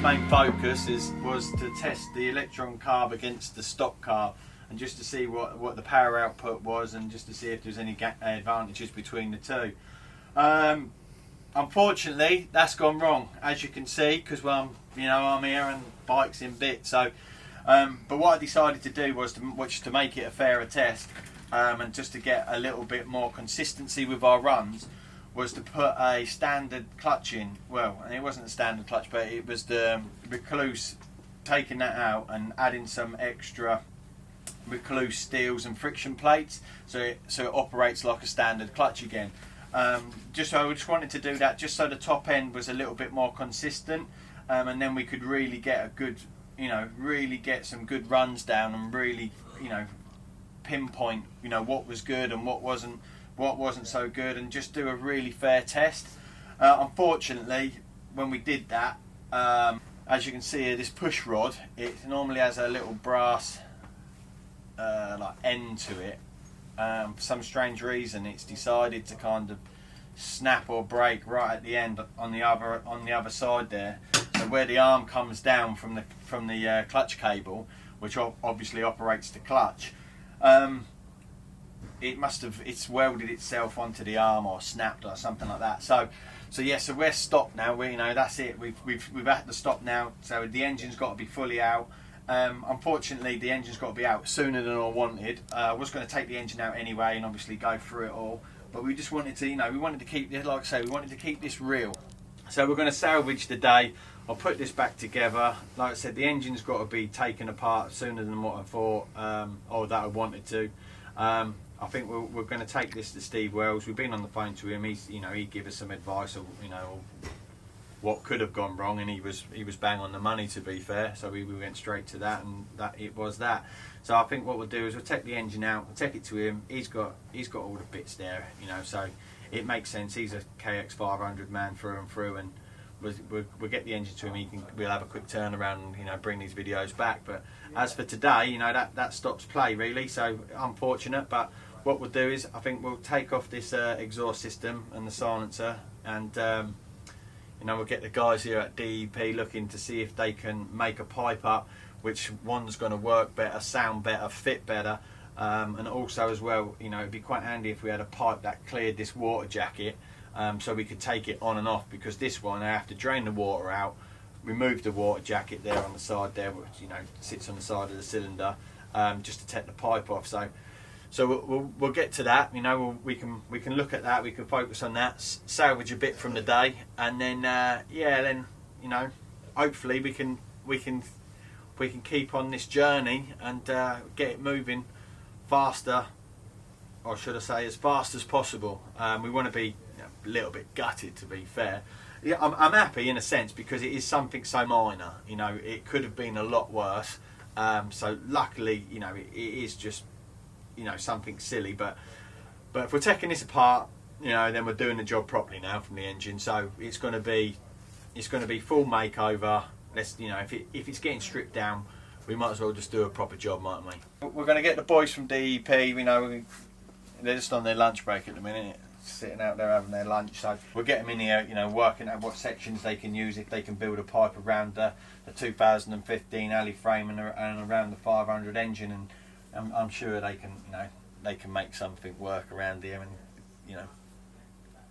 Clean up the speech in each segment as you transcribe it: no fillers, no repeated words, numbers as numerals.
main focus was to test the Electron carb against the stock carb, and just to see what the power output was, and just to see if there's any advantages between the two. Unfortunately, that's gone wrong, as you can see, because I'm here and bike's in bits. So, but what I decided to do was to make it a fairer test, and just to get a little bit more consistency with our runs, was to put a standard clutch in. Well, and it wasn't a standard clutch, but it was the Recluse, taking that out and adding some extra Recluse steels and friction plates, so it operates like a standard clutch again. I just wanted to do that just so the top end was a little bit more consistent, and then we could really get a good, really get some good runs down, and really, pinpoint, what was good and what wasn't so good, and just do a really fair test. Unfortunately, when we did that, as you can see here, this push rod, it normally has a little brass like end to it. For some strange reason, it's decided to kind of snap or break right at the end on the other side there. So where the arm comes down from the clutch cable, which obviously operates the clutch, it's welded itself onto the arm or snapped or something like that. So we're stopped now. That's it. We've had to stop now. So the engine's got to be fully out. Unfortunately, the engine's got to be out sooner than I wanted. I was going to take the engine out anyway and obviously go through it all, but we just wanted to, we wanted to keep this, like I say, we wanted to keep this real. So we're going to salvage the day. I'll put this back together. Like I said, the engine's got to be taken apart sooner than what I thought, or that I wanted to. I think we're going to take this to Steve Wells. We've been on the phone to him. He'd give us some advice of, what could have gone wrong, and he was bang on the money, to be fair. So we went straight to that, and it was that. So I think what we'll do is we'll take the engine out, we'll take it to him. He's got all the bits there, so it makes sense. He's a KX500 man through and through, and we'll get the engine to him. We'll have a quick turnaround and bring these videos back. But as for today, that stops play really. So unfortunate, but what we'll do is I think we'll take off this exhaust system and the silencer, and we'll get the guys here at DEP looking to see if they can make a pipe up which one's going to work better, sound better, fit better, and also as well, it'd be quite handy if we had a pipe that cleared this water jacket, so we could take it on and off, because this one I have to drain the water out, remove the water jacket there on the side there, which sits on the side of the cylinder, just to take the pipe off. So we'll get to that. We can look at that. We can focus on that, salvage a bit from the day, and then hopefully we can keep on this journey and get it moving faster, or should I say as fast as possible. We want to be a little bit gutted, to be fair. Yeah, I'm happy in a sense, because it is something so minor. It could have been a lot worse. So luckily, it is just something silly, but if we're taking this apart, then we're doing the job properly now from the engine. So it's going to be full makeover. Let's if it's getting stripped down, we might as well just do a proper job, mightn't we? We're going to get the boys from DEP. They're just on their lunch break at the minute, sitting out there having their lunch. So we'll get them in here, working out what sections they can use, if they can build a pipe around the 2015 alley frame and around the 500 engine, and I'm sure they can make something work around here, and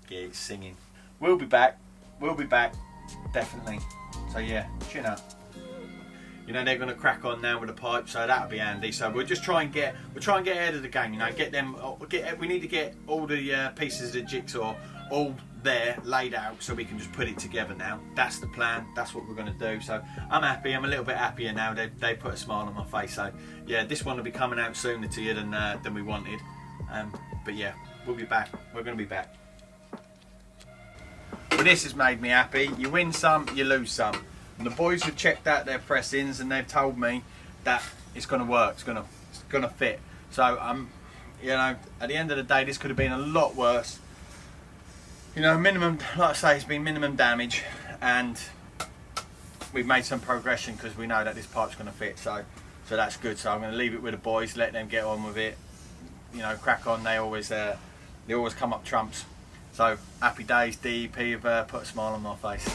get it singing. We'll be back, definitely. So yeah, tune up. They're going to crack on now with the pipe, so that'll be handy. So we'll try and get ahead of the game. We need to get all the pieces of the jigsaw all there laid out, so we can just put it together now. That's the plan. That's what we're going to do. So I'm happy. I'm a little bit happier now. They put a smile on my face. So yeah, this one will be coming out sooner to you than we wanted. But yeah, we'll be back. We're going to be back. Well, this has made me happy. You win some, you lose some. And the boys have checked out their press-ins, and they've told me that it's going to work. It's going to fit. So at the end of the day, this could have been a lot worse. Minimum, like I say, it's been minimum damage, and we've made some progression because we know that this pipe's going to fit. So that's good. So I'm going to leave it with the boys, let them get on with it. Crack on. They always come up trumps. So happy days. DEP have put a smile on my face.